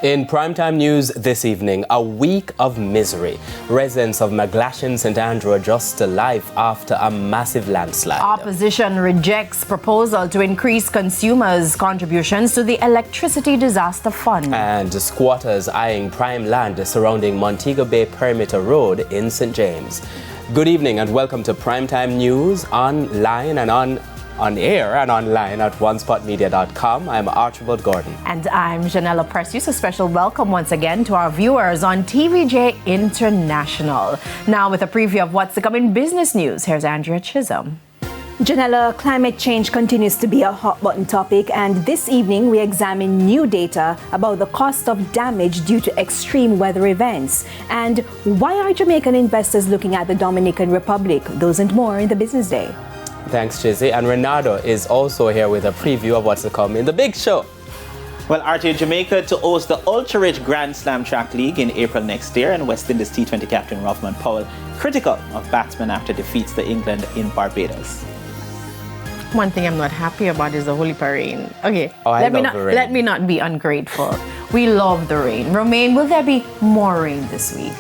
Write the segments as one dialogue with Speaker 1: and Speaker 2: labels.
Speaker 1: In primetime news this evening, a week of misery. Residents of McGlashan St Andrew adjust to life after a massive landslide.
Speaker 2: Opposition rejects proposal to increase consumers' contributions to the Electricity Disaster Fund.
Speaker 1: And squatters eyeing prime land surrounding Montego Bay Perimeter Road in St James. Good evening and welcome to primetime news online and on air and online at onespotmedia.com. I'm Archibald Gordon.
Speaker 2: And I'm Janella Precious. A special welcome once again to our viewers on TVJ International. Now with a preview of what's to come in business news, here's Andrea Chisholm.
Speaker 3: Janella, climate change continues to be a hot-button topic, and this evening we examine new data about the cost of damage due to extreme weather events. And why are Jamaican investors looking at the Dominican Republic? Those and more in the Business Day.
Speaker 1: Thanks, Chizzy. And Renato is also here with a preview of what's to come in the big show.
Speaker 4: Well, RTA Jamaica to host the ultra-rich Grand Slam Track League in April next year, and West Indies T20 captain Rothman Powell critical of batsmen after defeats to England in Barbados.
Speaker 2: One thing I'm not happy about is the holy rain. Okay,
Speaker 1: rain.
Speaker 2: Let me not be ungrateful. We love the rain. Romaine, will there be more rain this week?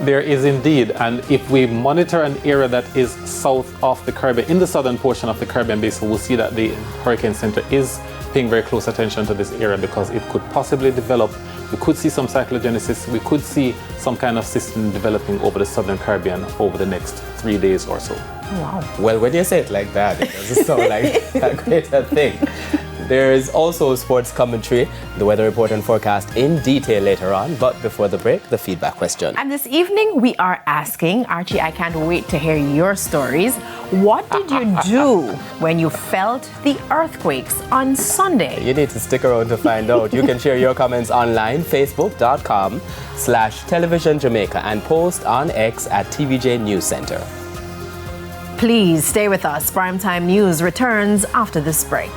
Speaker 5: There is indeed, and if we monitor an area that is south of the Caribbean, in the southern portion of the Caribbean basin, we'll see that the Hurricane Center is paying very close attention to this area because it could possibly develop. We could see some cyclogenesis, we could see some kind of system developing over the southern Caribbean over the next 3 days or so.
Speaker 2: Wow.
Speaker 1: Well, when you say it like that, it doesn't sound like a greater thing. There is also sports commentary, the weather report and forecast in detail later on. But before the break, the feedback question.
Speaker 2: And this evening, we are asking, Archie, I can't wait to hear your stories. What did you do when you felt the earthquakes on Sunday?
Speaker 1: You need to stick around to find out. You can share your comments online, facebook.com/televisionjamaica and post on X at TVJ News Center.
Speaker 2: Please stay with us. Primetime News returns after this break.